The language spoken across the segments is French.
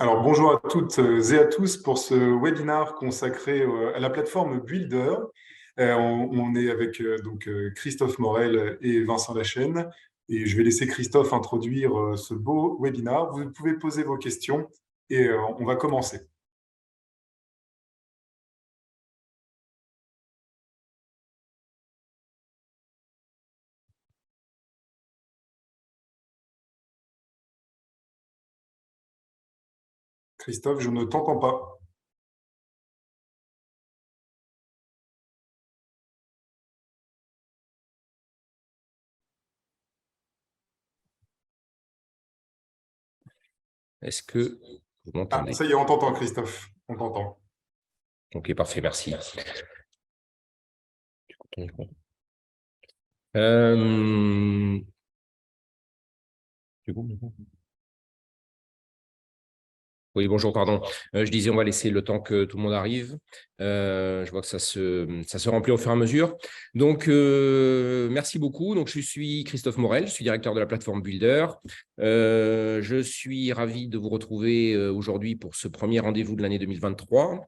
Alors, bonjour à toutes et à tous pour ce webinaire consacré à la plateforme Builder. On est avec Christophe Morel et Vincent Lachaine. Et je vais laisser Christophe introduire ce beau webinaire. Vous pouvez poser vos questions et on va commencer. Christophe, je ne t'entends pas. Est-ce que vous m'entendez? Ça y est, on t'entend, Christophe. On t'entend. Ok, parfait, merci. Euh, du coup, Oui, bonjour, pardon. Je disais, on va laisser le temps que tout le monde arrive. Je vois que ça se remplit au fur et à mesure. Donc, merci beaucoup. Donc, je suis Christophe Morel, je suis directeur de la plateforme Builder. Je suis ravi de vous retrouver aujourd'hui pour ce premier rendez-vous de l'année 2023.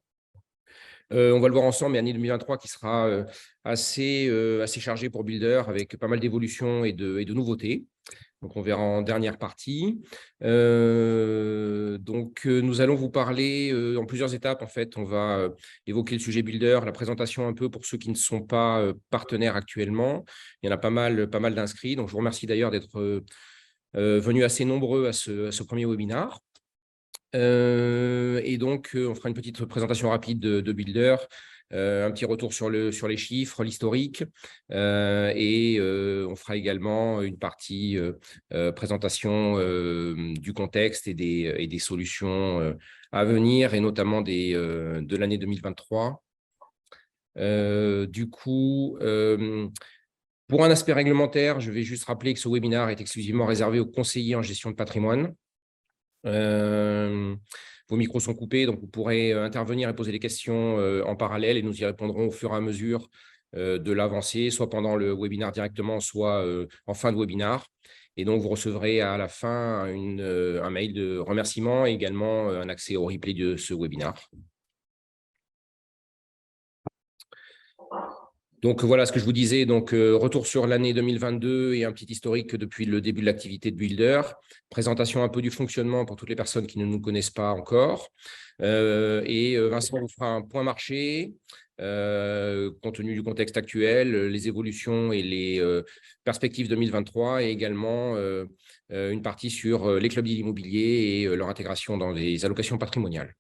On va le voir ensemble, mais année 2023 qui sera assez chargée pour Builder avec pas mal d'évolutions et de nouveautés. Donc, on verra en dernière partie. Nous allons vous parler en plusieurs étapes. En fait, on va évoquer le sujet Builder, la présentation un peu pour ceux qui ne sont pas partenaires actuellement. Il y en a pas mal d'inscrits. Donc, je vous remercie d'ailleurs d'être venus assez nombreux à ce premier webinaire. On fera une petite présentation rapide de Builder, un petit retour sur les chiffres, l'historique, on fera également une partie présentation du contexte et des solutions à venir, et notamment de l'année 2023. Pour un aspect réglementaire, je vais juste rappeler que ce webinaire est exclusivement réservé aux conseillers en gestion de patrimoine. Vos micros sont coupés, donc vous pourrez intervenir et poser des questions en parallèle, et nous y répondrons au fur et à mesure de l'avancée, soit pendant le webinaire directement, soit en fin de webinaire. Et donc, vous recevrez à la fin un mail de remerciement et également un accès au replay de ce webinaire. Donc, voilà ce que je vous disais. Donc, retour sur l'année 2022 et un petit historique depuis le début de l'activité de Builder. Présentation un peu du fonctionnement pour toutes les personnes qui ne nous connaissent pas encore. Vincent vous fera un point marché, compte tenu du contexte actuel, les évolutions et les perspectives 2023, et également une partie sur les clubs d'immobilier et leur intégration dans les allocations patrimoniales.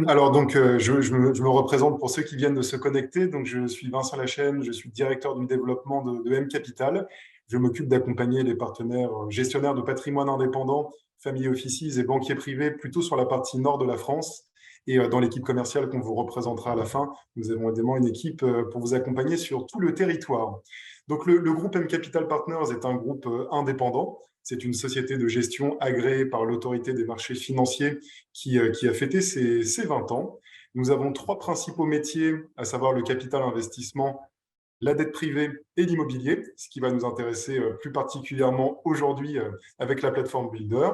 Alors, je me représente pour ceux qui viennent de se connecter. Donc, je suis Vincent Lachaine, je suis directeur du développement de M Capital. Je m'occupe d'accompagner les partenaires gestionnaires de patrimoine indépendants, family offices et banquiers privés plutôt sur la partie nord de la France. Et dans l'équipe commerciale qu'on vous représentera à la fin, nous avons également une équipe pour vous accompagner sur tout le territoire. Donc, le groupe M Capital Partners est un groupe indépendant. C'est une société de gestion agréée par l'autorité des marchés financiers qui a fêté ses 20 ans. Nous avons trois principaux métiers, à savoir le capital investissement, la dette privée et l'immobilier, ce qui va nous intéresser plus particulièrement aujourd'hui avec la plateforme Builder.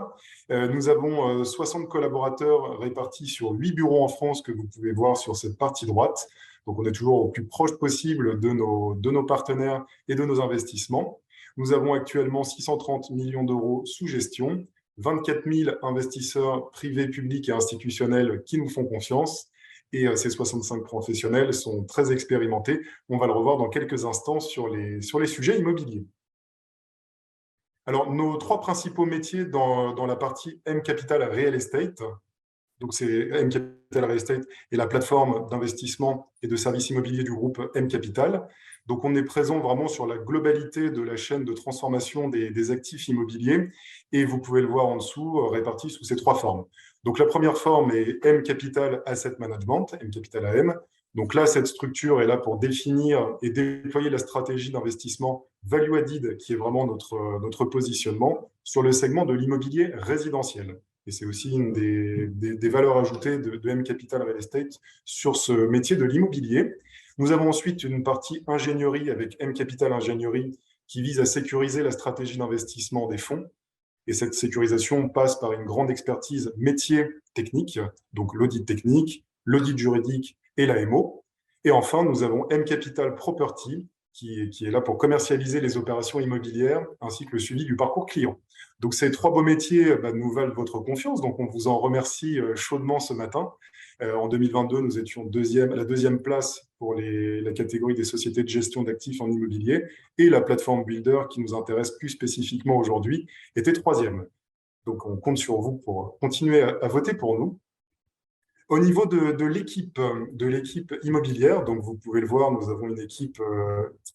Nous avons 60 collaborateurs répartis sur 8 bureaux en France que vous pouvez voir sur cette partie droite. Donc, on est toujours au plus proche possible de nos partenaires et de nos investissements. Nous avons actuellement 630 millions d'euros sous gestion, 24 000 investisseurs privés, publics et institutionnels qui nous font confiance. Et ces 65 professionnels sont très expérimentés. On va le revoir dans quelques instants sur les sujets immobiliers. Alors, nos trois principaux métiers dans la partie M Capital Real Estate, donc c'est M Capital Real Estate et la plateforme d'investissement et de services immobiliers du groupe M Capital. Donc, on est présent vraiment sur la globalité de la chaîne de transformation des actifs immobiliers, et vous pouvez le voir en dessous, réparti sous ces trois formes. Donc, la première forme est M Capital Asset Management, M Capital AM. Donc là, cette structure est là pour définir et déployer la stratégie d'investissement value added, qui est vraiment notre positionnement sur le segment de l'immobilier résidentiel. Et c'est aussi une des valeurs ajoutées de M Capital Real Estate sur ce métier de l'immobilier. Nous avons ensuite une partie ingénierie avec M Capital Ingénierie qui vise à sécuriser la stratégie d'investissement des fonds. Et cette sécurisation passe par une grande expertise métier technique, donc l'audit technique, l'audit juridique et l'AMO. Et enfin, nous avons M Capital Property, qui est là pour commercialiser les opérations immobilières ainsi que le suivi du parcours client. Donc ces trois beaux métiers nous valent votre confiance, donc on vous en remercie chaudement ce matin. En 2022, nous étions à la deuxième place pour la catégorie des sociétés de gestion d'actifs en immobilier, et la plateforme Builder, qui nous intéresse plus spécifiquement aujourd'hui, était troisième. Donc on compte sur vous pour continuer à voter pour nous. Au niveau de l'équipe immobilière, donc vous pouvez le voir, nous avons une équipe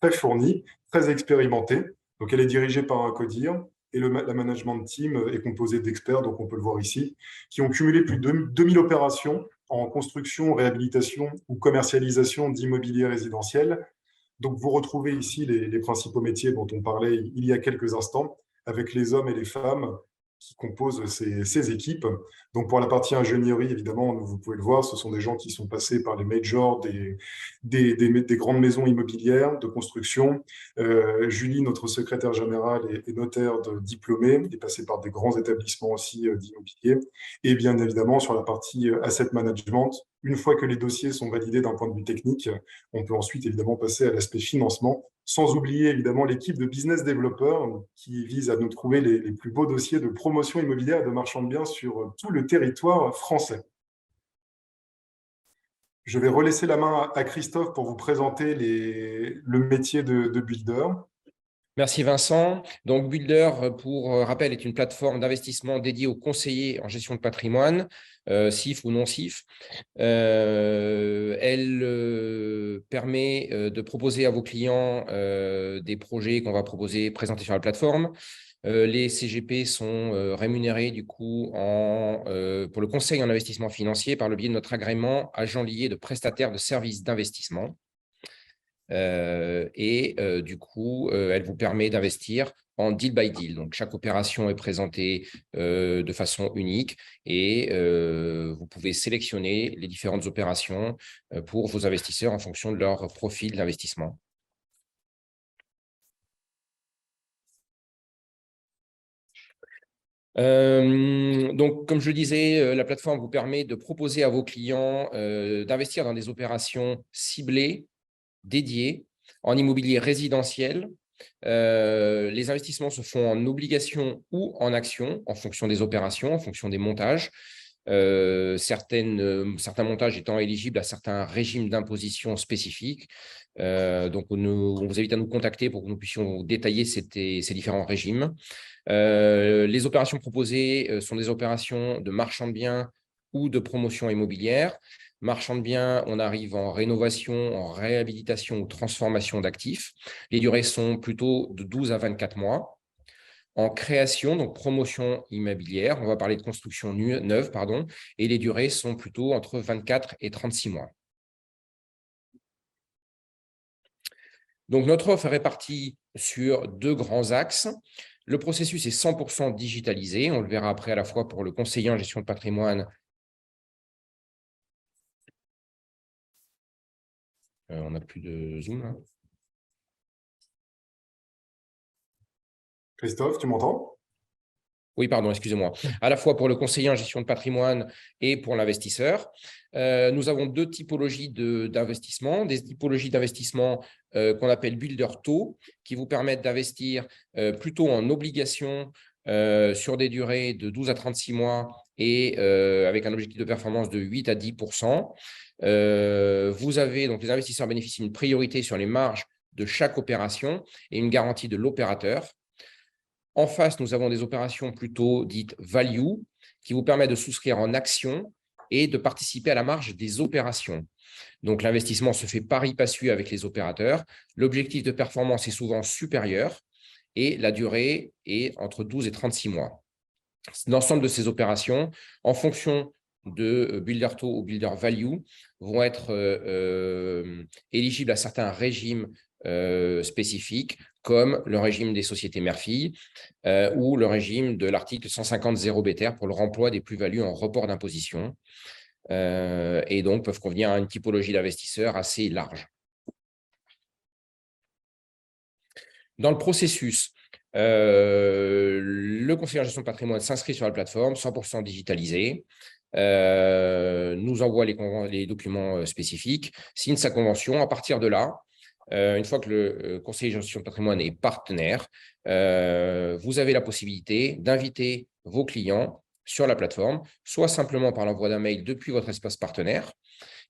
très fournie, très expérimentée. Donc elle est dirigée par un codir, et la management team est composé d'experts, donc on peut le voir ici, qui ont cumulé plus de 2000 opérations en construction, réhabilitation ou commercialisation d'immobilier résidentiel. Donc vous retrouvez ici les principaux métiers dont on parlait il y a quelques instants, avec les hommes et les femmes qui composent ces équipes. Donc pour la partie ingénierie, évidemment, vous pouvez le voir, ce sont des gens qui sont passés par les majors des grandes maisons immobilières de construction. Julie, notre secrétaire générale et notaire diplômée, est passée par des grands établissements aussi d'immobilier. Et bien évidemment, sur la partie asset management, une fois que les dossiers sont validés d'un point de vue technique, on peut ensuite évidemment passer à l'aspect financement, sans oublier évidemment l'équipe de business développeurs qui vise à nous trouver les plus beaux dossiers de promotion immobilière et de marchand de biens sur tout le territoire français. Je vais relaisser la main à Christophe pour vous présenter le métier de builder. Merci Vincent. Donc Builder, pour rappel, est une plateforme d'investissement dédiée aux conseillers en gestion de patrimoine, CIF ou non CIF. Elle permet de proposer à vos clients des projets qu'on va présenter sur la plateforme. Les CGP sont rémunérés du coup pour le conseil en investissement financier par le biais de notre agrément agent lié de prestataire de services d'investissement. Du coup, elle vous permet d'investir en deal by deal. Donc, chaque opération est présentée de façon unique et vous pouvez sélectionner les différentes opérations pour vos investisseurs en fonction de leur profil d'investissement. Donc, comme je le disais, la plateforme vous permet de proposer à vos clients d'investir dans des opérations ciblées, dédiées, en immobilier résidentiel. Les investissements se font en obligations ou en actions en fonction des opérations, en fonction des montages. Certains montages étant éligibles à certains régimes d'imposition spécifiques. Donc, on vous invite à nous contacter pour que nous puissions vous détailler ces différents régimes. Les opérations proposées sont des opérations de marchand de biens ou de promotion immobilière. Marchand de biens, on arrive en rénovation, en réhabilitation ou transformation d'actifs. Les durées sont plutôt de 12 à 24 mois. En création, donc promotion immobilière, on va parler de construction neuve, et les durées sont plutôt entre 24 et 36 mois. Donc, notre offre est répartie sur deux grands axes. Le processus est 100% digitalisé. On le verra après à la fois pour le conseiller en gestion de patrimoine. On n'a plus de Zoom, là. Christophe, tu m'entends? Oui, pardon, excusez-moi. À la fois pour le conseiller en gestion de patrimoine et pour l'investisseur. Nous avons deux typologies d'investissement. Des typologies d'investissement qu'on appelle builder taux, qui vous permettent d'investir plutôt en obligations sur des durées de 12 à 36 mois et avec un objectif de performance de 8 à 10%. Vous avez, donc les investisseurs bénéficient d'une priorité sur les marges de chaque opération et une garantie de l'opérateur. En face, nous avons des opérations plutôt dites value qui vous permettent de souscrire en actions et de participer à la marge des opérations. Donc, l'investissement se fait pari passu avec les opérateurs. L'objectif de performance est souvent supérieur et la durée est entre 12 et 36 mois. L'ensemble de ces opérations, en fonction de builder taux ou builder value, vont être éligibles à certains régimes spécifiques, comme le régime des sociétés mère-fille ou le régime de l'article 150 0 BTR pour le remploi des plus-values en report d'imposition, et donc peuvent convenir à une typologie d'investisseurs assez large. Dans le processus, le conseiller en gestion de patrimoine s'inscrit sur la plateforme, 100% digitalisé, nous envoie les documents spécifiques, signe sa convention. À partir de là, une fois que le conseiller en gestion de patrimoine est partenaire, vous avez la possibilité d'inviter vos clients sur la plateforme, soit simplement par l'envoi d'un mail depuis votre espace partenaire,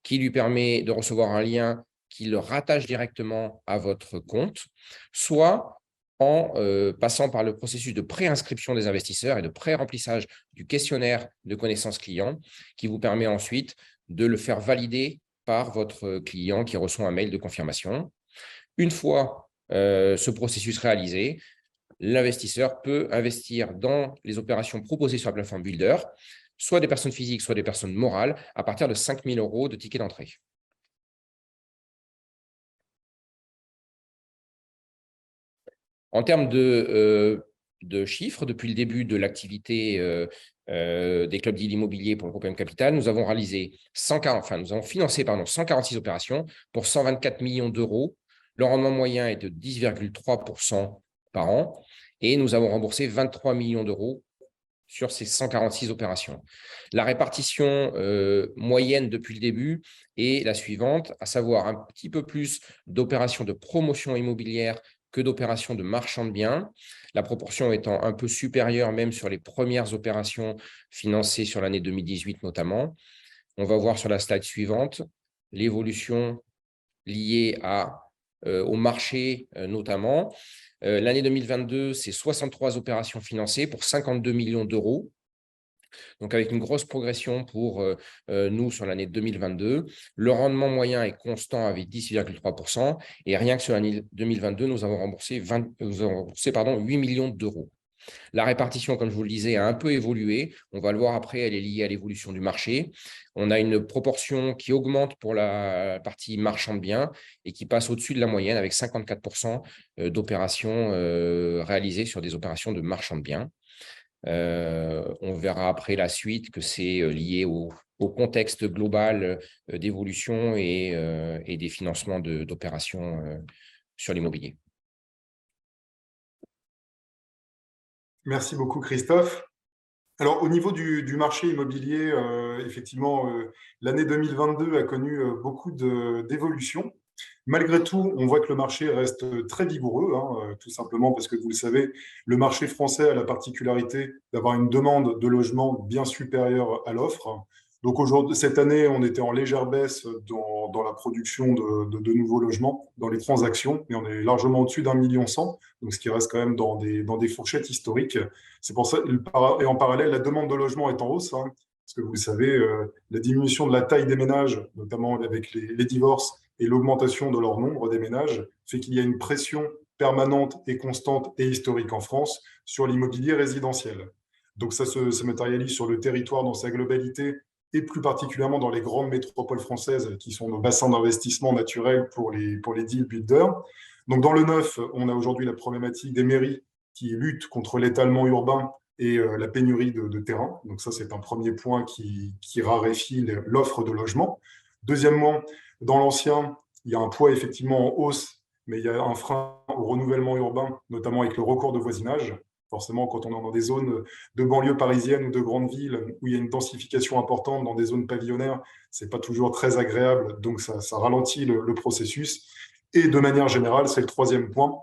qui lui permet de recevoir un lien qui le rattache directement à votre compte, soit en passant par le processus de préinscription des investisseurs et de pré-remplissage du questionnaire de connaissances clients, qui vous permet ensuite de le faire valider par votre client qui reçoit un mail de confirmation. Une fois ce processus réalisé, l'investisseur peut investir dans les opérations proposées sur la plateforme Builder, soit des personnes physiques, soit des personnes morales, à partir de 5 000 € de ticket d'entrée. En termes de chiffres, depuis le début de l'activité des clubs deal immobiliers pour le groupe M Capital, nous avons financé 146 opérations pour 124 millions d'euros. Le rendement moyen est de 10,3% par an et nous avons remboursé 23 millions d'euros sur ces 146 opérations. La répartition moyenne depuis le début est la suivante, à savoir un petit peu plus d'opérations de promotion immobilière que d'opérations de marchand de biens, la proportion étant un peu supérieure même sur les premières opérations financées sur l'année 2018 notamment. On va voir sur la slide suivante l'évolution liée au marché notamment. L'année 2022, c'est 63 opérations financées pour 52 millions d'euros. Donc, avec une grosse progression pour nous sur l'année 2022. Le rendement moyen est constant avec 10,3%. Et rien que sur l'année 2022, nous avons remboursé 8 millions d'euros. La répartition, comme je vous le disais, a un peu évolué. On va le voir après, elle est liée à l'évolution du marché. On a une proportion qui augmente pour la partie marchand de biens et qui passe au-dessus de la moyenne avec 54% d'opérations réalisées sur des opérations de marchand de biens. On verra après la suite que c'est lié au contexte global d'évolution et des financements d'opérations sur l'immobilier. Merci beaucoup, Christophe. Alors, au niveau du marché immobilier, effectivement, l'année 2022 a connu beaucoup d'évolutions. Malgré tout, on voit que le marché reste très vigoureux, hein, tout simplement parce que, vous le savez, le marché français a la particularité d'avoir une demande de logement bien supérieure à l'offre. Donc, aujourd'hui, cette année, on était en légère baisse dans la production de nouveaux logements, dans les transactions, et on est largement au-dessus d'1,1 million, donc ce qui reste quand même dans des fourchettes historiques. C'est pour ça, et en parallèle, la demande de logement est en hausse, hein, parce que vous le savez, la diminution de la taille des ménages, notamment avec les divorces et l'augmentation de leur nombre des ménages, fait qu'il y a une pression permanente et constante et historique en France sur l'immobilier résidentiel. Donc ça se matérialise sur le territoire dans sa globalité et plus particulièrement dans les grandes métropoles françaises qui sont nos bassins d'investissement naturels pour les deal builders. Donc dans le neuf, on a aujourd'hui la problématique des mairies qui luttent contre l'étalement urbain et la pénurie de terrain. Donc ça, c'est un premier point qui raréfie l'offre de logement. Deuxièmement, dans l'ancien, il y a un poids effectivement en hausse, mais il y a un frein au renouvellement urbain, notamment avec le recours de voisinage. Forcément, quand on est dans des zones de banlieue parisienne ou de grandes villes où il y a une densification importante dans des zones pavillonnaires, ce n'est pas toujours très agréable, donc ça ralentit le processus. Et de manière générale, c'est le troisième point,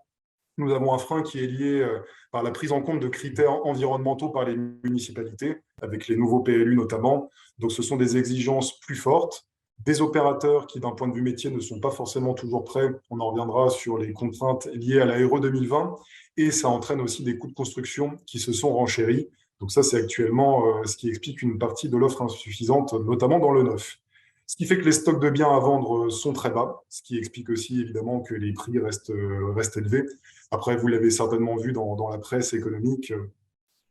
nous avons un frein qui est lié par la prise en compte de critères environnementaux par les municipalités, avec les nouveaux PLU notamment. Donc ce sont des exigences plus fortes, des opérateurs qui, d'un point de vue métier, ne sont pas forcément toujours prêts. On en reviendra sur les contraintes liées à la RE 2020, et ça entraîne aussi des coûts de construction qui se sont renchéris. Donc ça, c'est actuellement ce qui explique une partie de l'offre insuffisante, notamment dans le neuf. Ce qui fait que les stocks de biens à vendre sont très bas, ce qui explique aussi évidemment que les prix restent élevés. Après, vous l'avez certainement vu dans la presse économique,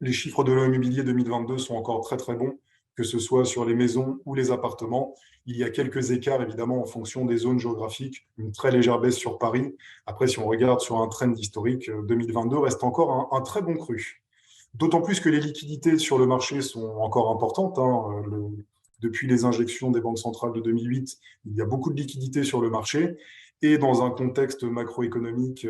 les chiffres de l'immobilier 2022 sont encore très très bons, que ce soit sur les maisons ou les appartements. Il y a quelques écarts évidemment en fonction des zones géographiques, une très légère baisse sur Paris. Après, si on regarde sur un trend historique, 2022 reste encore un très bon cru. D'autant plus que les liquidités sur le marché sont encore importantes, hein. Depuis les injections des banques centrales de 2008, il y a beaucoup de liquidités sur le marché. et dans un contexte macroéconomique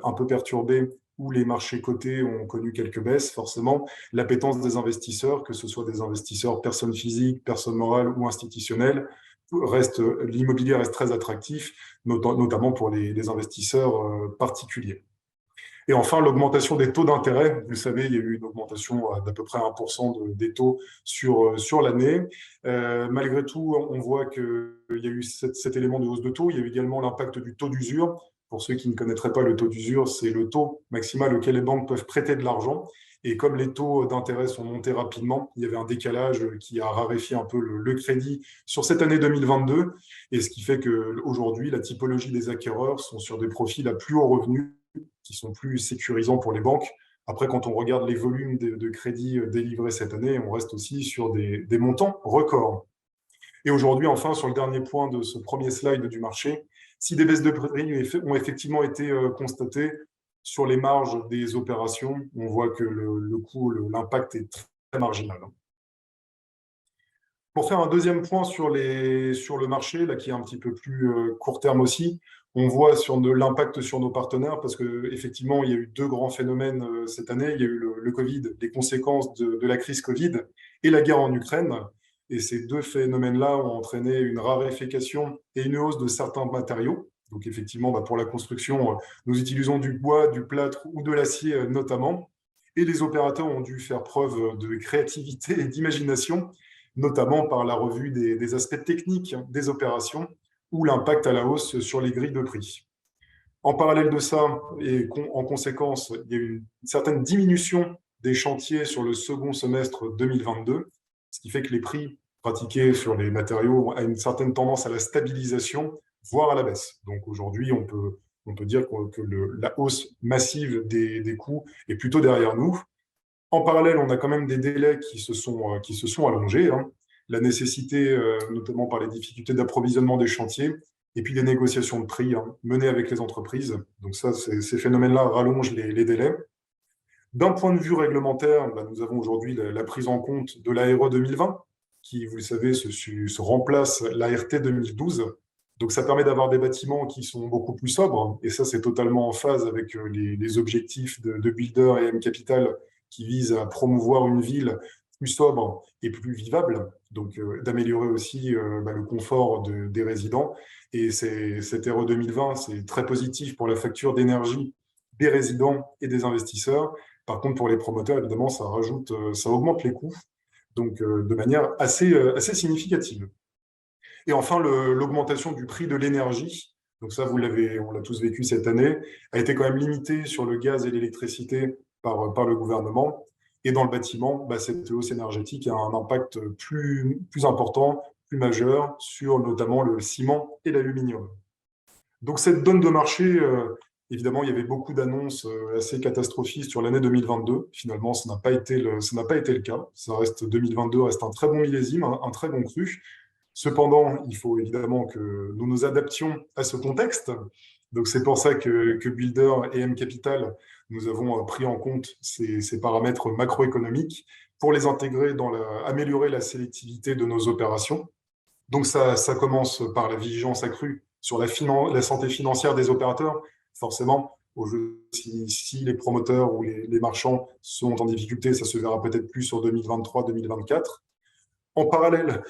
un peu perturbé, où les marchés cotés ont connu quelques baisses, forcément, l'appétence des investisseurs, que ce soit des investisseurs personnes physiques, personnes morales ou institutionnelles, l'immobilier reste très attractif, notamment pour les investisseurs particuliers. Et enfin, l'augmentation des taux d'intérêt. Vous savez, il y a eu une augmentation d'à peu près 1% des taux sur l'année. Malgré tout, on voit qu'il y a eu cet élément de hausse de taux. Il y a eu également l'impact du taux d'usure. Pour ceux qui ne connaîtraient pas le taux d'usure, c'est le taux maximal auquel les banques peuvent prêter de l'argent. Et comme les taux d'intérêt sont montés rapidement, il y avait un décalage qui a raréfié un peu le crédit sur cette année 2022. Et ce qui fait qu'aujourd'hui, la typologie des acquéreurs sont sur des profils à plus haut revenu, qui sont plus sécurisants pour les banques. Après, quand on regarde les volumes de crédits délivrés cette année, on reste aussi sur des montants records. Et aujourd'hui, enfin, sur le dernier point de ce premier slide du marché, si des baisses de prix ont effectivement été constatées sur les marges des opérations, on voit que le coût, l'impact est très marginal. Pour faire un deuxième point sur le marché, là, qui est un petit peu plus court terme aussi, on voit sur l'impact sur nos partenaires, parce qu'effectivement, il y a eu deux grands phénomènes cette année. Il y a eu le Covid, les conséquences de la crise Covid et la guerre en Ukraine. Et ces deux phénomènes-là ont entraîné une raréfaction et une hausse de certains matériaux. Donc effectivement, pour la construction, nous utilisons du bois, du plâtre ou de l'acier notamment. Et les opérateurs ont dû faire preuve de créativité et d'imagination, notamment par la revue des aspects techniques des opérations ou l'impact à la hausse sur les grilles de prix. En parallèle de ça, et en conséquence, il y a eu une certaine diminution des chantiers sur le second semestre 2022, ce qui fait que les prix pratiqués sur les matériaux ont une certaine tendance à la stabilisation, voire à la baisse. Donc aujourd'hui, on peut dire que la hausse massive des coûts est plutôt derrière nous. En parallèle, on a quand même des délais qui se sont allongés, hein. La nécessité, notamment par les difficultés d'approvisionnement des chantiers, et puis des négociations de prix menées avec les entreprises. Donc ça, ces phénomènes-là rallongent les délais. D'un point de vue réglementaire, nous avons aujourd'hui la prise en compte de l'ARE 2020, qui, vous le savez, se remplace l'ART 2012. Donc ça permet d'avoir des bâtiments qui sont beaucoup plus sobres, et ça, c'est totalement en phase avec les objectifs de Builder et M Capital, qui visent à promouvoir une ville plus sobre et plus vivable, donc d'améliorer aussi le confort des résidents. Et cette RE 2020, c'est très positif pour la facture d'énergie des résidents et des investisseurs. Par contre, pour les promoteurs, évidemment, ça augmente les coûts, donc de manière assez significative. Et enfin, l'augmentation du prix de l'énergie, donc ça, on l'a tous vécu cette année, a été quand même limitée sur le gaz et l'électricité par le gouvernement. Et dans le bâtiment, cette hausse énergétique a un impact plus important, plus majeur, sur notamment le ciment et l'aluminium. Donc cette donne de marché, évidemment, il y avait beaucoup d'annonces assez catastrophistes sur l'année 2022. Finalement, ça n'a pas été le cas. 2022 reste un très bon millésime, un très bon cru. Cependant, il faut évidemment que nous nous adaptions à ce contexte. Donc c'est pour ça que Builder et M Capital, nous avons pris en compte ces paramètres macroéconomiques pour les intégrer améliorer la sélectivité de nos opérations. Donc ça commence par la vigilance accrue sur la santé financière des opérateurs. Forcément, si les promoteurs ou les marchands sont en difficulté, ça se verra peut-être plus sur 2023-2024. En parallèle,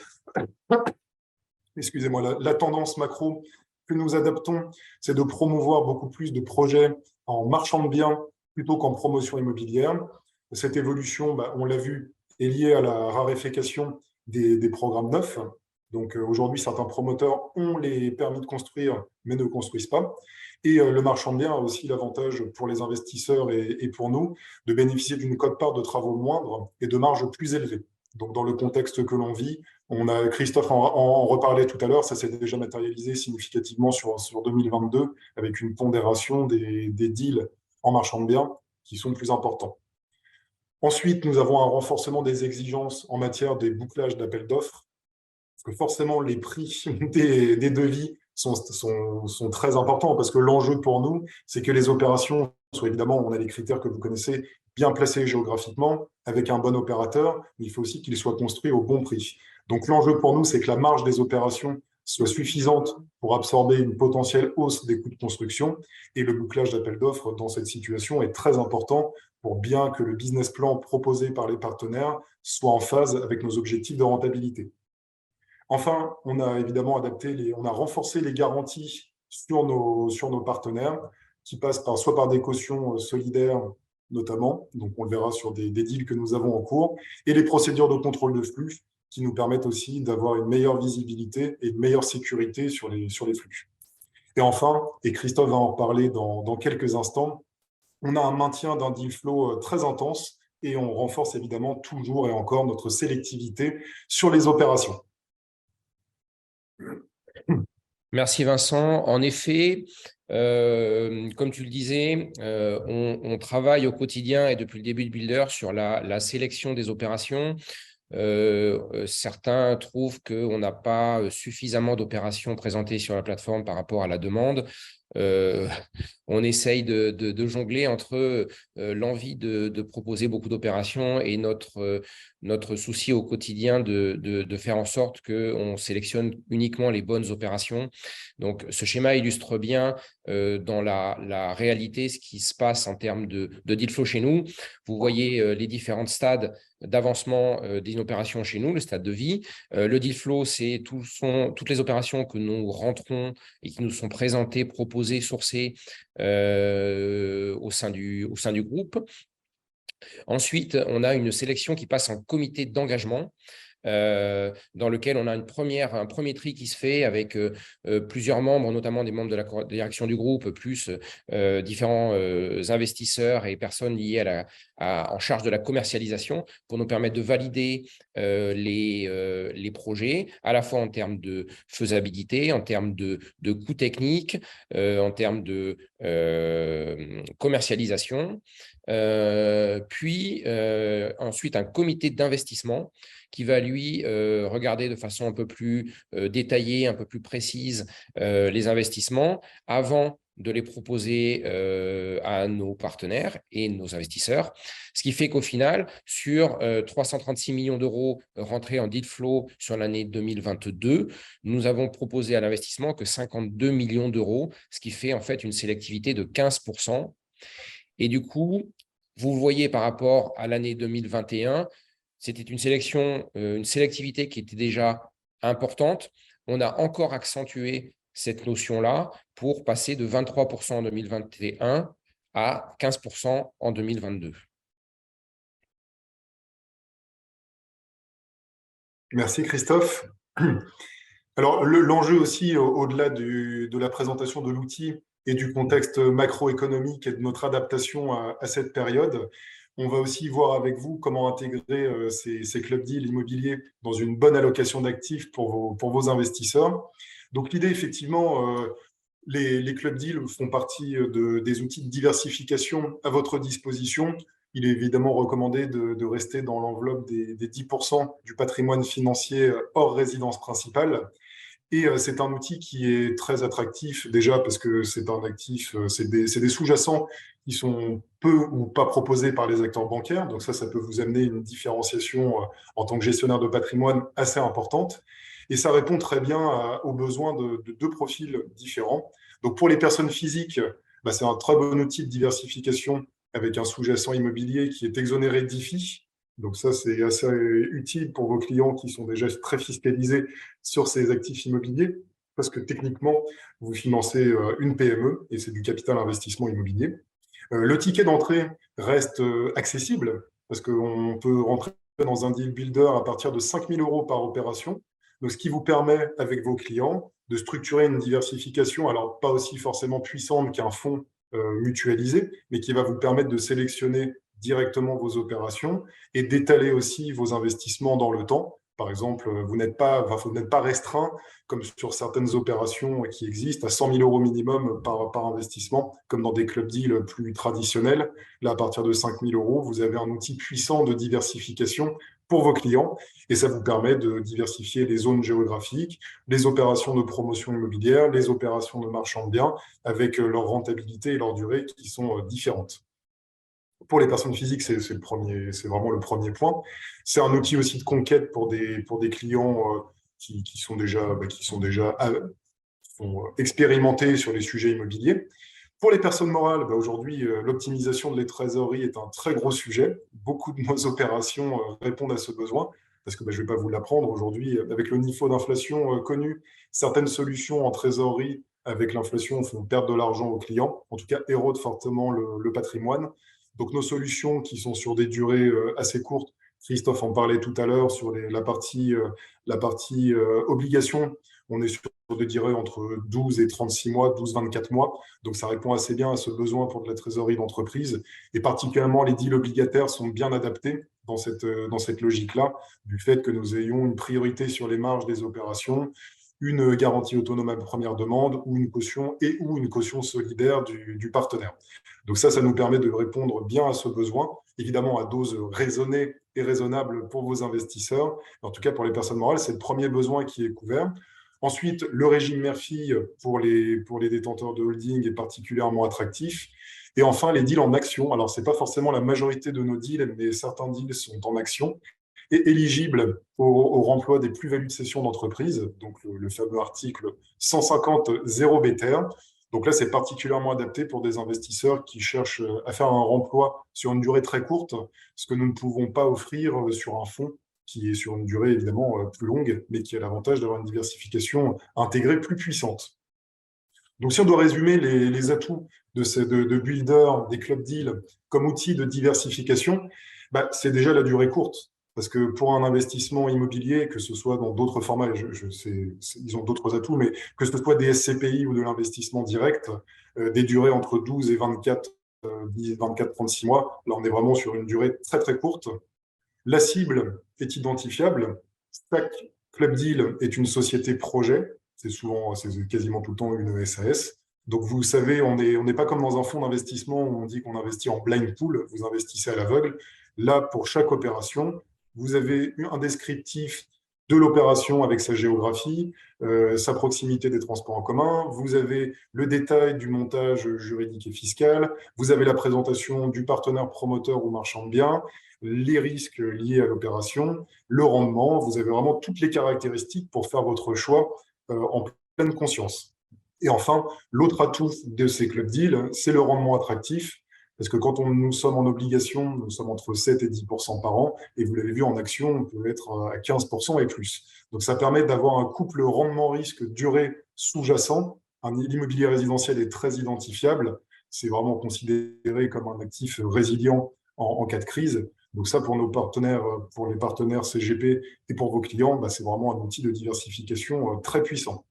excusez-moi, la tendance macro que nous adaptons, c'est de promouvoir beaucoup plus de projets en marchand de biens plutôt qu'en promotion immobilière. Cette évolution, on l'a vu, est liée à la raréfaction des programmes neufs. Donc aujourd'hui, certains promoteurs ont les permis de construire, mais ne construisent pas. Et le marchand de biens a aussi l'avantage pour les investisseurs et pour nous de bénéficier d'une quote-part de travaux moindre et de marges plus élevées. Donc dans le contexte que l'on vit, Christophe en reparlait tout à l'heure, ça s'est déjà matérialisé significativement sur 2022 avec une pondération des deals en marchand de biens qui sont plus importants. Ensuite, nous avons un renforcement des exigences en matière des bouclages d'appels d'offres, parce que forcément, les prix des devis sont très importants, parce que l'enjeu pour nous, c'est que les opérations soient évidemment, on a les critères que vous connaissez, bien placés géographiquement, avec un bon opérateur, mais il faut aussi qu'ils soient construits au bon prix. Donc l'enjeu pour nous, c'est que la marge des opérations soit suffisante pour absorber une potentielle hausse des coûts de construction. Et le bouclage d'appel d'offres dans cette situation est très important pour bien que le business plan proposé par les partenaires soit en phase avec nos objectifs de rentabilité. Enfin, on a évidemment on a renforcé les garanties sur nos partenaires, qui passent soit par des cautions solidaires, notamment, donc on le verra sur des deals que nous avons en cours, et les procédures de contrôle de flux, qui nous permettent aussi d'avoir une meilleure visibilité et une meilleure sécurité sur les flux. Et enfin, et Christophe va en reparler dans quelques instants, on a un maintien d'un deal flow très intense et on renforce évidemment toujours et encore notre sélectivité sur les opérations. Merci Vincent. En effet, comme tu le disais, on travaille au quotidien et depuis le début de Builder sur la sélection des opérations. Certains trouvent qu'on n'a pas suffisamment d'opérations présentées sur la plateforme par rapport à la demande. On essaye de jongler entre l'envie de proposer beaucoup d'opérations et notre souci au quotidien de faire en sorte qu'on sélectionne uniquement les bonnes opérations. Donc, ce schéma illustre bien dans la réalité ce qui se passe en termes de deal flow chez nous. Vous voyez les différents stades d'avancement d'une opération chez nous, le stade de vie. Le deal flow, c'est toutes les opérations que nous rentrons et qui nous sont présentées, proposées, sourcées au sein du groupe. Ensuite, on a une sélection qui passe en comité d'engagement. Dans lequel on a un premier tri qui se fait avec plusieurs membres, notamment des membres de la direction du groupe, plus différents investisseurs et personnes liées en charge de la commercialisation pour nous permettre de valider les projets, à la fois en termes de faisabilité, en termes de coûts techniques, en termes de commercialisation. Puis ensuite un comité d'investissement qui va lui regarder de façon un peu plus détaillée, un peu plus précise les investissements avant de les proposer à nos partenaires et nos investisseurs. Ce qui fait qu'au final, sur 336 millions d'euros rentrés en deal flow sur l'année 2022, nous avons proposé à l'investissement que 52 millions d'euros, ce qui fait en fait une sélectivité de 15%. Et du coup, vous voyez par rapport à l'année 2021, c'était une sélectivité qui était déjà importante. On a encore accentué cette notion-là pour passer de 23% en 2021 à 15% en 2022. Merci Christophe. Alors l'enjeu aussi, au-delà de la présentation de l'outil et du contexte macroéconomique et de notre adaptation à cette période, on va aussi voir avec vous comment intégrer ces club deals immobiliers dans une bonne allocation d'actifs pour vos investisseurs. Donc l'idée, effectivement, les club deals font partie des outils de diversification à votre disposition. Il est évidemment recommandé de rester dans l'enveloppe des 10% du patrimoine financier hors résidence principale. Et c'est un outil qui est très attractif, déjà parce que c'est un actif, c'est des sous-jacents qui sont peu ou pas proposés par les acteurs bancaires. Donc ça peut vous amener une différenciation en tant que gestionnaire de patrimoine assez importante. Et ça répond très bien aux besoins de deux profils différents. Donc pour les personnes physiques, c'est un très bon outil de diversification avec un sous-jacent immobilier qui est exonéré d'IFI. Donc ça, c'est assez utile pour vos clients qui sont déjà très fiscalisés sur ces actifs immobiliers, parce que techniquement, vous financez une PME et c'est du capital investissement immobilier. Le ticket d'entrée reste accessible, parce qu'on peut rentrer dans un deal builder à partir de 5 000 € par opération. Donc, ce qui vous permet, avec vos clients, de structurer une diversification, alors pas aussi forcément puissante qu'un fonds mutualisé, mais qui va vous permettre de sélectionner directement vos opérations et d'étaler aussi vos investissements dans le temps. Par exemple, vous n'êtes pas restreint, comme sur certaines opérations qui existent, à 100 000 € minimum par investissement, comme dans des club deals plus traditionnels. Là, à partir de 5 000 €, vous avez un outil puissant de diversification pour vos clients et ça vous permet de diversifier les zones géographiques, les opérations de promotion immobilière, les opérations de marchand de biens avec leur rentabilité et leur durée qui sont différentes. Pour les personnes physiques, c'est vraiment le premier point. C'est un outil aussi de conquête pour des clients qui sont déjà expérimentés sur les sujets immobiliers. Pour les personnes morales, aujourd'hui, l'optimisation de les trésoreries est un très gros sujet. Beaucoup de nos opérations répondent à ce besoin, parce que je ne vais pas vous l'apprendre aujourd'hui, avec le niveau d'inflation connu, certaines solutions en trésorerie avec l'inflation font perdre de l'argent aux clients, en tout cas érodent fortement le patrimoine. Donc nos solutions qui sont sur des durées assez courtes, Christophe en parlait tout à l'heure sur la partie obligation, on est sur des durées entre 12 et 36 mois, 12-24 mois. Donc, ça répond assez bien à ce besoin pour de la trésorerie d'entreprise. Et particulièrement, les deals obligataires sont bien adaptés dans cette logique-là, du fait que nous ayons une priorité sur les marges des opérations, une garantie autonome à première demande ou une caution solidaire du partenaire. Donc ça nous permet de répondre bien à ce besoin, évidemment à dose raisonnée et raisonnable pour vos investisseurs. En tout cas, pour les personnes morales, c'est le premier besoin qui est couvert. Ensuite, le régime mère-fille pour les détenteurs de holding est particulièrement attractif. Et enfin, les deals en action. Alors, ce n'est pas forcément la majorité de nos deals, mais certains deals sont en action et éligibles au remploi des plus-values de cession d'entreprise, donc le fameux article 150 0 BTR. Donc là, c'est particulièrement adapté pour des investisseurs qui cherchent à faire un remploi sur une durée très courte, ce que nous ne pouvons pas offrir sur un fonds qui est sur une durée évidemment plus longue, mais qui a l'avantage d'avoir une diversification intégrée plus puissante. Donc, si on doit résumer les atouts de Builder, des club deals comme outil de diversification, c'est déjà la durée courte. Parce que pour un investissement immobilier, que ce soit dans d'autres formats, ils ont d'autres atouts, mais que ce soit des SCPI ou de l'investissement direct, des durées entre 12 et 24-36 mois, là on est vraiment sur une durée très très courte. La cible est identifiable. Chaque club deal est une société projet. C'est quasiment tout le temps une SAS. Donc, vous savez, on n'est pas comme dans un fonds d'investissement où on dit qu'on investit en blind pool, vous investissez à l'aveugle. Là, pour chaque opération, vous avez un descriptif de l'opération avec sa géographie, sa proximité des transports en commun. Vous avez le détail du montage juridique et fiscal. Vous avez la présentation du partenaire promoteur ou marchand de biens, les risques liés à l'opération, le rendement. Vous avez vraiment toutes les caractéristiques pour faire votre choix en pleine conscience. Et enfin, l'autre atout de ces club deals, c'est le rendement attractif. Parce que quand nous sommes en obligation, nous sommes entre 7 et 10% par an. Et vous l'avez vu en action, on peut être à 15% et plus. Donc, ça permet d'avoir un couple rendement-risque durée sous-jacent. L'immobilier résidentiel est très identifiable. C'est vraiment considéré comme un actif résilient en cas de crise. Donc ça, pour nos partenaires, pour les partenaires CGP et pour vos clients, c'est vraiment un outil de diversification très puissant.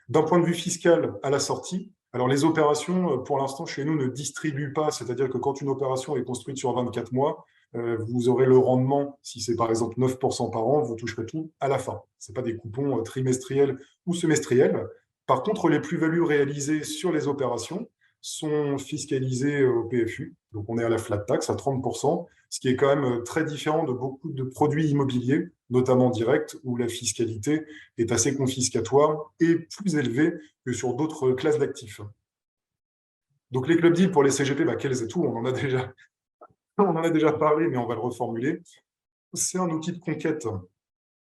D'un point de vue fiscal, à la sortie, alors les opérations, pour l'instant, chez nous, ne distribuent pas, c'est-à-dire que quand une opération est construite sur 24 mois, vous aurez le rendement, si c'est par exemple 9% par an, vous toucherez tout à la fin. Ce n'est pas des coupons trimestriels ou semestriels. Par contre, les plus-values réalisées sur les opérations sont fiscalisées au PFU. Donc, on est à la flat tax à 30%, ce qui est quand même très différent de beaucoup de produits immobiliers, notamment directs, où la fiscalité est assez confiscatoire et plus élevée que sur d'autres classes d'actifs. Donc, les club deals pour les CGP, quels atouts? On en a déjà parlé, mais on va le reformuler. C'est un outil de conquête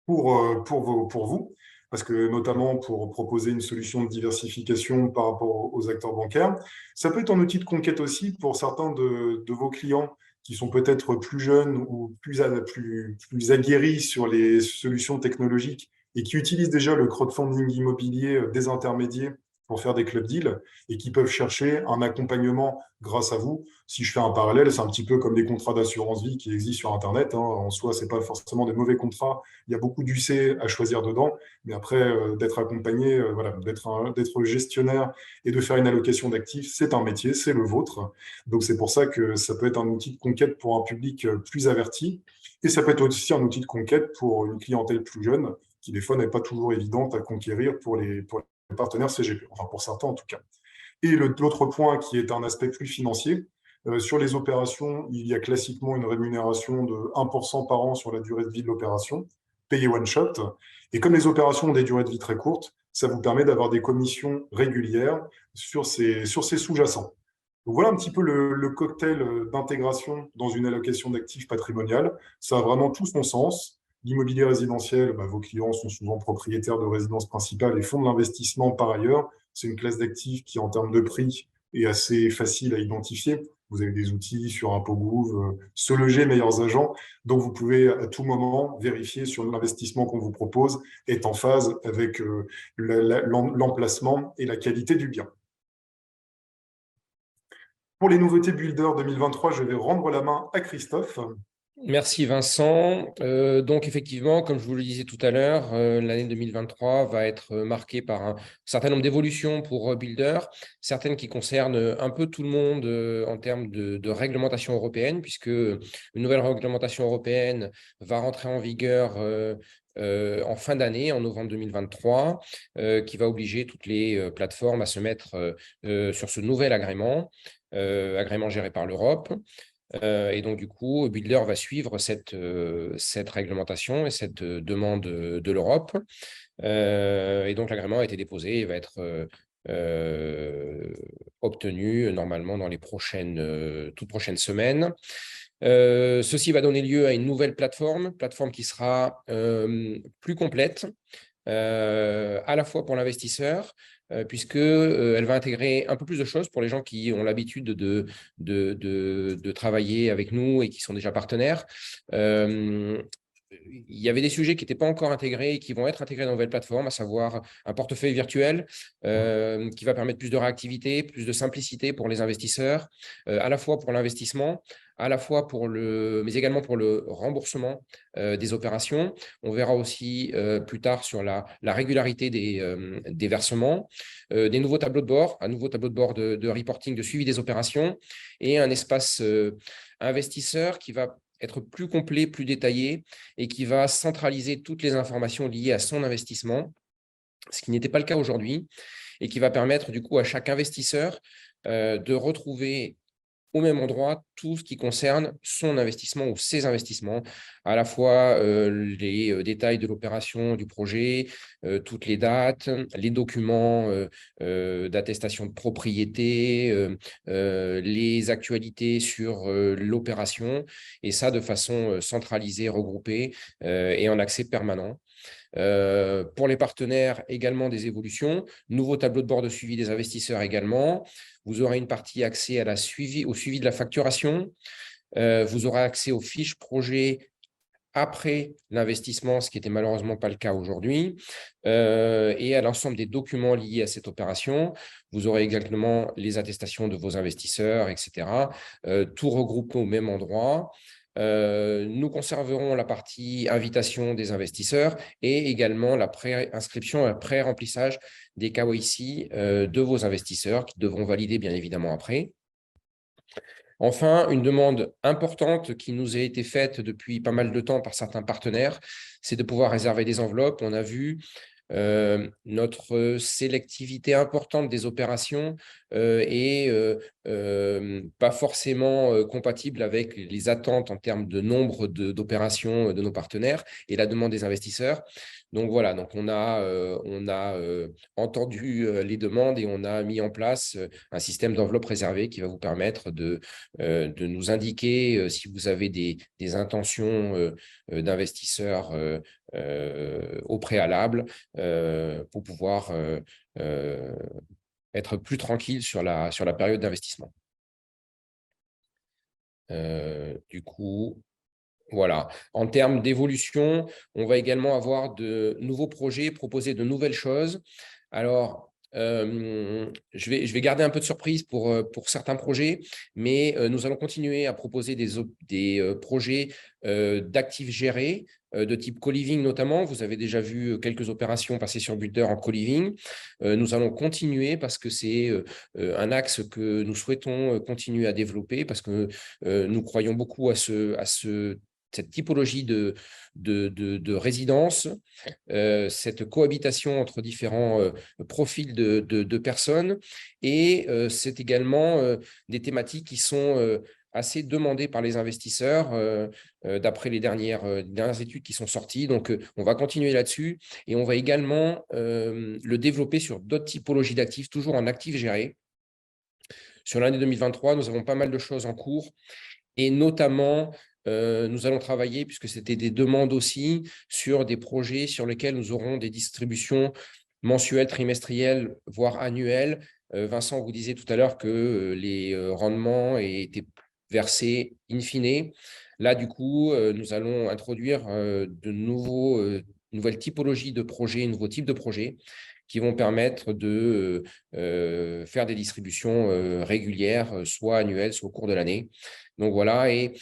pour vous, parce que notamment pour proposer une solution de diversification par rapport aux acteurs bancaires. Ça peut être un outil de conquête aussi pour certains de vos clients qui sont peut-être plus jeunes ou plus aguerris sur les solutions technologiques et qui utilisent déjà le crowdfunding immobilier désintermédié pour faire des club deals et qui peuvent chercher un accompagnement grâce à vous. Si je fais un parallèle, c'est un petit peu comme des contrats d'assurance vie qui existent sur Internet. En soi, ce n'est pas forcément des mauvais contrats. Il y a beaucoup d'UC à choisir dedans. Mais après, d'être accompagné, d'être gestionnaire et de faire une allocation d'actifs, c'est un métier, c'est le vôtre. Donc, c'est pour ça que ça peut être un outil de conquête pour un public plus averti. Et ça peut être aussi un outil de conquête pour une clientèle plus jeune qui, des fois, n'est pas toujours évidente à conquérir pour les partenaires CGP, enfin pour certains en tout cas. Et l'autre point qui est un aspect plus financier, sur les opérations, il y a classiquement une rémunération de 1% par an sur la durée de vie de l'opération, payée one shot. Et comme les opérations ont des durées de vie très courtes, ça vous permet d'avoir des commissions régulières sur ces sous-jacents. Donc voilà un petit peu le cocktail d'intégration dans une allocation d'actifs patrimoniales. Ça a vraiment tout son sens. L'immobilier résidentiel, vos clients sont souvent propriétaires de résidences principales et font de l'investissement par ailleurs. C'est une classe d'actifs qui, en termes de prix, est assez facile à identifier. Vous avez des outils sur ImpoGouv, Se Loger, Meilleurs Agents, donc vous pouvez à tout moment vérifier sur l'investissement qu'on vous propose est en phase avec l'emplacement et la qualité du bien. Pour les nouveautés Builder 2023, je vais rendre la main à Christophe. Merci Vincent. Donc effectivement, comme je vous le disais tout à l'heure, l'année 2023 va être marquée par un certain nombre d'évolutions pour Builder, certaines qui concernent un peu tout le monde en termes de réglementation européenne, puisque une nouvelle réglementation européenne va rentrer en vigueur en fin d'année, en novembre 2023, qui va obliger toutes les plateformes à se mettre sur ce nouvel agrément, agrément géré par l'Europe. Et donc, du coup, Builder va suivre cette réglementation et cette demande de l'Europe. Et donc, l'agrément a été déposé et va être obtenu normalement dans les toutes prochaines semaines. Ceci va donner lieu à une nouvelle plateforme qui sera plus complète, à la fois pour l'investisseur, puisqu'elle va intégrer un peu plus de choses pour les gens qui ont l'habitude de travailler avec nous et qui sont déjà partenaires. Il y avait des sujets qui n'étaient pas encore intégrés et qui vont être intégrés dans la nouvelle plateforme, à savoir un portefeuille virtuel qui va permettre plus de réactivité, plus de simplicité pour les investisseurs, à la fois pour l'investissement, à la fois mais également pour le remboursement des opérations. On verra aussi plus tard sur la régularité des versements, des nouveaux tableaux de bord, un nouveau tableau de bord de reporting, de suivi des opérations et un espace investisseur qui va être plus complet, plus détaillé et qui va centraliser toutes les informations liées à son investissement, ce qui n'était pas le cas aujourd'hui, et qui va permettre du coup à chaque investisseur de retrouver au même endroit tout ce qui concerne son investissement ou ses investissements, à la fois les détails de l'opération, du projet, toutes les dates, les documents d'attestation de propriété, les actualités sur l'opération, et ça de façon centralisée, regroupée et en accès permanent. Pour les partenaires, également des évolutions. Nouveau tableau de bord de suivi des investisseurs également. Vous aurez une partie accès au suivi de la facturation. Vous aurez accès aux fiches projets après l'investissement, ce qui n'était malheureusement pas le cas aujourd'hui, et à l'ensemble des documents liés à cette opération. Vous aurez également les attestations de vos investisseurs, etc. Tout regroupé au même endroit. Nous conserverons la partie invitation des investisseurs et également la pré-inscription et le pré-remplissage des KYC de vos investisseurs qui devront valider bien évidemment après. Enfin, une demande importante qui nous a été faite depuis pas mal de temps par certains partenaires, c'est de pouvoir réserver des enveloppes. On a vu notre sélectivité importante des opérations est pas forcément compatible avec les attentes en termes de nombre d'opérations de nos partenaires et la demande des investisseurs. Donc voilà, donc on a entendu les demandes et on a mis en place un système d'enveloppe réservée qui va vous permettre de nous indiquer si vous avez des intentions d'investisseurs au préalable pour pouvoir être plus tranquille sur la période d'investissement. Du coup, voilà. En termes d'évolution, on va également avoir de nouveaux projets, proposer de nouvelles choses. Alors, je vais garder un peu de surprise pour certains projets, mais nous allons continuer à proposer des projets d'actifs gérés, de type co-living notamment. Vous avez déjà vu quelques opérations passer sur Builder en co-living. Nous allons continuer parce que c'est un axe que nous souhaitons continuer à développer parce que nous croyons beaucoup à cette typologie de résidence, cette cohabitation entre différents profils de personnes. Et c'est également des thématiques qui sont assez demandées par les investisseurs d'après les dernières études qui sont sorties. Donc, on va continuer là-dessus et on va également le développer sur d'autres typologies d'actifs, toujours en actifs gérés. Sur l'année 2023, nous avons pas mal de choses en cours et notamment nous allons travailler, puisque c'était des demandes aussi, sur des projets sur lesquels nous aurons des distributions mensuelles, trimestrielles, voire annuelles. Vincent vous disait tout à l'heure que les rendements étaient versés in fine. Là, du coup, nous allons introduire nouvelles typologies de projets, nouveaux types de projets qui vont permettre de faire des distributions régulières, soit annuelles, soit au cours de l'année. Donc voilà, et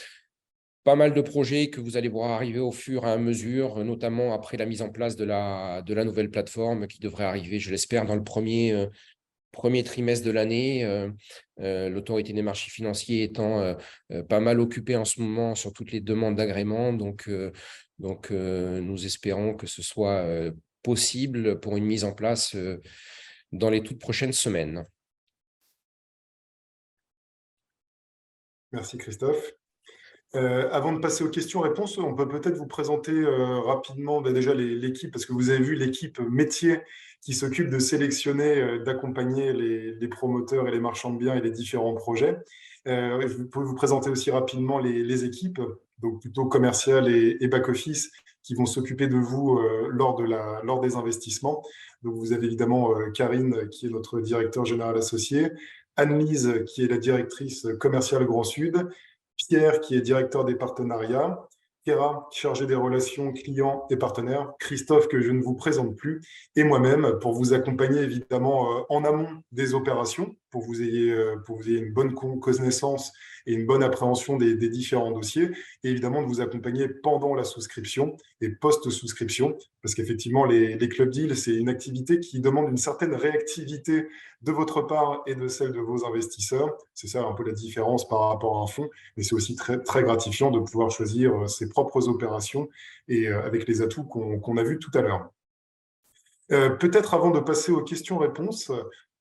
pas mal de projets que vous allez voir arriver au fur et à mesure, notamment après la mise en place de la nouvelle plateforme qui devrait arriver, je l'espère, dans le premier trimestre de l'année. L'autorité des marchés financiers étant pas mal occupée en ce moment sur toutes les demandes d'agrément. Donc, nous espérons que ce soit possible pour une mise en place dans les toutes prochaines semaines. Merci Christophe. Avant de passer aux questions-réponses, on peut peut-être vous présenter rapidement déjà l'équipe, parce que vous avez vu l'équipe métier qui s'occupe de sélectionner, d'accompagner les promoteurs et les marchands de biens et les différents projets. Vous pouvez vous présenter aussi rapidement les équipes, donc plutôt commerciales et back-office, qui vont s'occuper de vous lors des investissements. Donc vous avez évidemment Karine, qui est notre directeur général associé, Anne-Lise, qui est la directrice commerciale Grand Sud, Pierre, qui est directeur des partenariats, Kera, chargé des relations clients et partenaires, Christophe, que je ne vous présente plus, et moi-même, pour vous accompagner évidemment en amont des opérations, pour que vous ayez une bonne connaissance et une bonne appréhension des différents dossiers, et évidemment de vous accompagner pendant la souscription et post-souscription, parce qu'effectivement, les club deals, c'est une activité qui demande une certaine réactivité de votre part et de celle de vos investisseurs. C'est ça un peu la différence par rapport à un fonds, mais c'est aussi très, très gratifiant de pouvoir choisir ses propres opérations et avec les atouts qu'on a vus tout à l'heure. Peut-être avant de passer aux questions-réponses,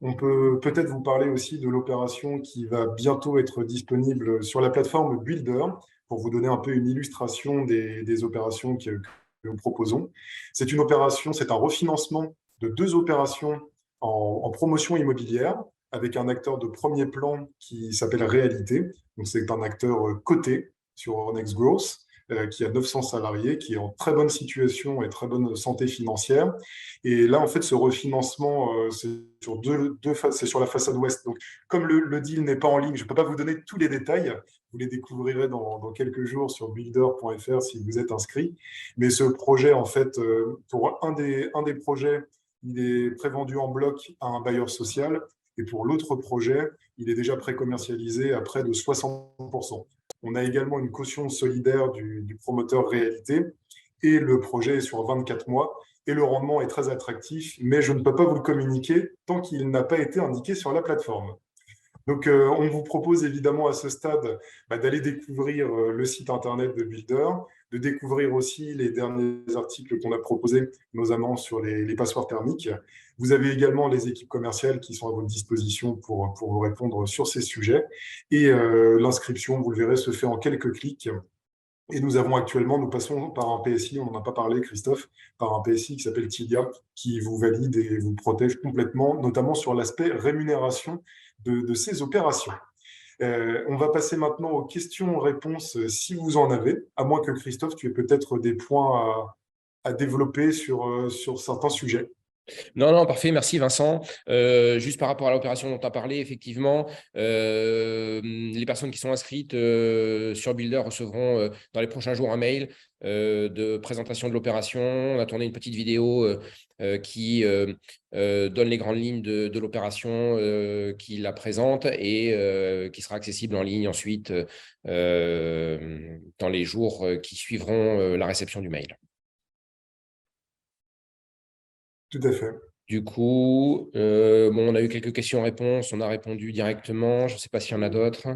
on peut peut-être vous parler aussi de l'opération qui va bientôt être disponible sur la plateforme Builder, pour vous donner un peu une illustration des opérations que nous proposons. C'est une opération, c'est un refinancement de 2 opérations en promotion immobilière, avec un acteur de premier plan qui s'appelle Réalité. Donc c'est un acteur coté sur Euronext Growth, qui a 900 salariés, qui est en très bonne situation et très bonne santé financière. Et là, en fait, ce refinancement, c'est sur la façade ouest. Donc, comme le deal n'est pas en ligne, je ne peux pas vous donner tous les détails. Vous les découvrirez dans quelques jours sur builder.fr si vous êtes inscrit. Mais ce projet, en fait, pour un des projets, il est prévendu en bloc à un bailleur social. Et pour l'autre projet, il est déjà pré-commercialisé à près de 60%. On a également une caution solidaire du promoteur Réalité. Et le projet est sur 24 mois. Et le rendement est très attractif, mais je ne peux pas vous le communiquer tant qu'il n'a pas été indiqué sur la plateforme. Donc, on vous propose évidemment à ce stade d'aller découvrir le site internet de Builder, de découvrir aussi les derniers articles qu'on a proposés, notamment sur les passoires thermiques. Vous avez également les équipes commerciales qui sont à votre disposition pour vous répondre sur ces sujets. Et l'inscription, vous le verrez, se fait en quelques clics. Et nous passons par un PSI, on n'en a pas parlé, Christophe, par un PSI qui s'appelle Tilia, qui vous valide et vous protège complètement, notamment sur l'aspect rémunération de ces opérations. On va passer maintenant aux questions-réponses si vous en avez, à moins que Christophe, tu aies peut-être des points à développer sur certains sujets. Non, parfait. Merci, Vincent. Juste par rapport à l'opération dont tu as parlé, effectivement, les personnes qui sont inscrites sur Builder recevront dans les prochains jours un mail de présentation de l'opération. On a tourné une petite vidéo qui donne les grandes lignes de l'opération, qui la présente et qui sera accessible en ligne ensuite dans les jours qui suivront la réception du mail. Tout à fait. Du coup, on a eu quelques questions-réponses, on a répondu directement. Je ne sais pas s'il y en a d'autres.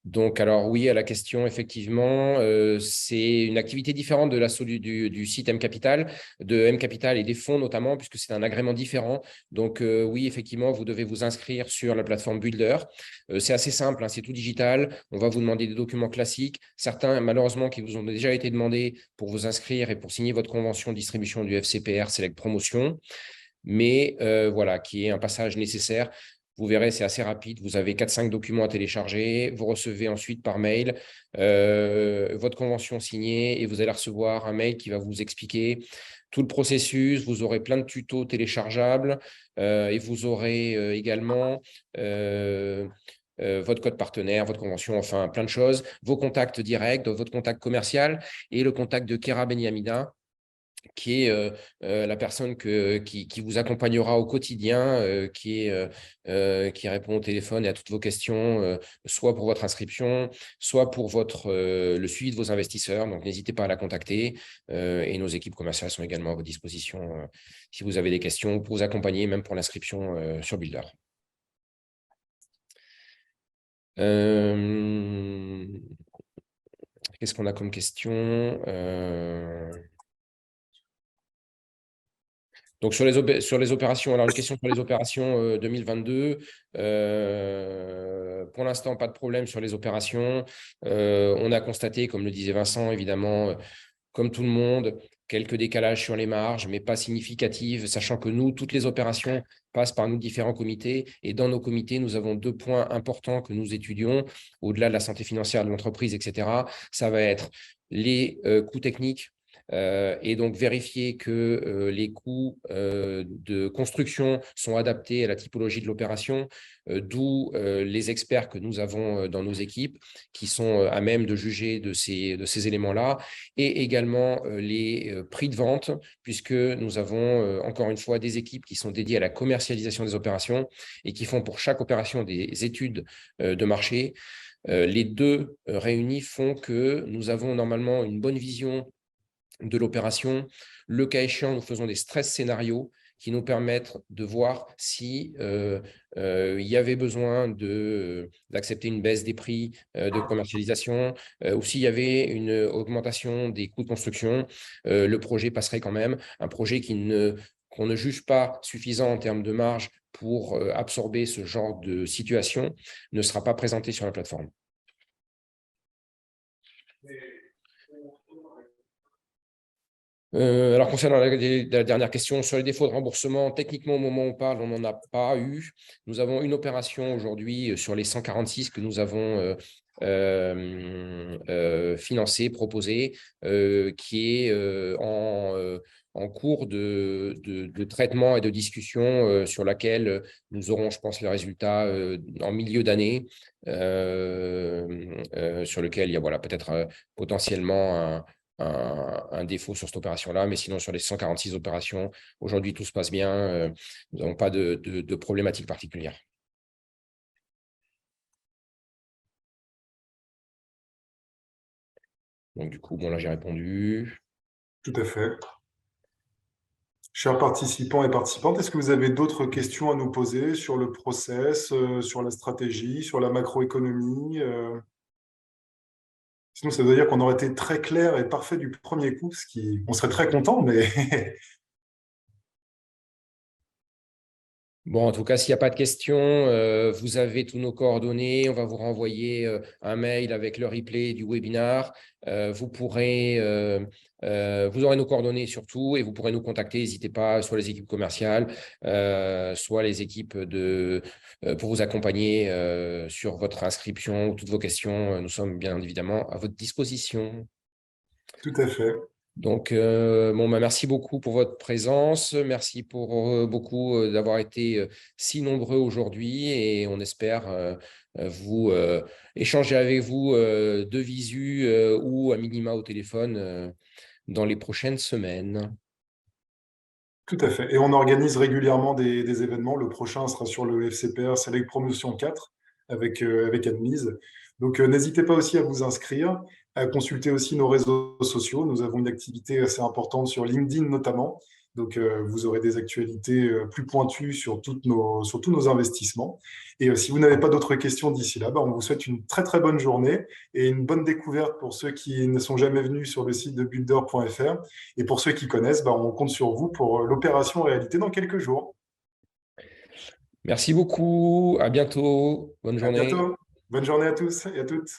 Donc, alors oui, à la question, effectivement, c'est une activité différente de du site M-Capital, de M-Capital et des fonds notamment, puisque c'est un agrément différent. Donc oui, effectivement, vous devez vous inscrire sur la plateforme Builder. C'est assez simple, hein, c'est tout digital. On va vous demander des documents classiques. Certains, malheureusement, qui vous ont déjà été demandés pour vous inscrire et pour signer votre convention de distribution du FCPR Select Promotion. Mais voilà, qui est un passage nécessaire. Vous verrez, c'est assez rapide. Vous avez 4-5 documents à télécharger. Vous recevez ensuite par mail votre convention signée et vous allez recevoir un mail qui va vous expliquer tout le processus. Vous aurez plein de tutos téléchargeables et vous aurez également votre code partenaire, votre convention, enfin plein de choses, vos contacts directs, votre contact commercial et le contact de Kera Benyamina, qui est la personne qui vous accompagnera au quotidien, qui répond au téléphone et à toutes vos questions, soit pour votre inscription, soit pour le suivi de vos investisseurs. Donc, n'hésitez pas à la contacter. Et nos équipes commerciales sont également à votre disposition si vous avez des questions, pour vous accompagner, même pour l'inscription sur Builder. Qu'est-ce qu'on a comme question Donc, sur les opérations, alors une question sur les opérations 2022. Pour l'instant, pas de problème sur les opérations. On a constaté, comme le disait Vincent, évidemment, comme tout le monde, quelques décalages sur les marges, mais pas significatifs, sachant que nous, toutes les opérations passent par nos différents comités. Et dans nos comités, nous avons 2 points importants que nous étudions, au-delà de la santé financière de l'entreprise, etc. Ça va être les coûts techniques. Et donc vérifier que les coûts de construction sont adaptés à la typologie de l'opération, d'où les experts que nous avons dans nos équipes qui sont à même de juger de ces éléments-là, et également les prix de vente, puisque nous avons encore une fois des équipes qui sont dédiées à la commercialisation des opérations et qui font pour chaque opération des études de marché. Les deux réunis font que nous avons normalement une bonne vision de l'opération. Le cas échéant, nous faisons des stress scénarios qui nous permettent de voir si il y avait besoin d'accepter une baisse des prix de commercialisation ou s'il y avait une augmentation des coûts de construction. Le projet passerait quand même, un projet qu'on ne juge pas suffisant en termes de marge pour absorber ce genre de situation ne sera pas présenté sur la plateforme. Alors, concernant la dernière question, sur les défauts de remboursement, techniquement, au moment où on parle, on n'en a pas eu. Nous avons une opération aujourd'hui sur les 146 que nous avons financée, proposée, qui est en cours de traitement et de discussion sur laquelle nous aurons, je pense, le résultat en milieu d'année, sur lequel il y a peut-être potentiellement un défaut sur cette opération-là, mais sinon, sur les 146 opérations, aujourd'hui, tout se passe bien. Nous n'avons pas de problématique particulière. Donc, du coup, bon, là, j'ai répondu. Tout à fait. Chers participants et participantes, est-ce que vous avez d'autres questions à nous poser sur le process, sur la stratégie, sur la macroéconomie Sinon, ça veut dire qu'on aurait été très clair et parfait du premier coup, on serait très content, mais Bon, en tout cas, s'il n'y a pas de questions, vous avez tous nos coordonnées. On va vous renvoyer un mail avec le replay du webinar. Vous aurez nos coordonnées surtout et vous pourrez nous contacter. N'hésitez pas, soit les équipes commerciales, soit les équipes pour vous accompagner sur votre inscription ou toutes vos questions. Nous sommes bien évidemment à votre disposition. tout à fait. Donc, merci beaucoup pour votre présence. Merci pour beaucoup d'avoir été si nombreux aujourd'hui et on espère vous échanger avec vous de visu ou à minima au téléphone dans les prochaines semaines. Tout à fait. Et on organise régulièrement des événements. Le prochain sera sur le FCPR Select Promotion 4 avec Admise. Donc, n'hésitez pas aussi à vous inscrire, à consulter aussi nos réseaux sociaux. Nous avons une activité assez importante sur LinkedIn notamment. Donc, vous aurez des actualités plus pointues sur tous nos investissements. Et si vous n'avez pas d'autres questions d'ici là, on vous souhaite une très, très bonne journée et une bonne découverte pour ceux qui ne sont jamais venus sur le site de builder.fr. Et pour ceux qui connaissent, on compte sur vous pour l'opération réalité dans quelques jours. Merci beaucoup. À bientôt. Bonne À journée. bientôt. Bonne journée à tous et à toutes.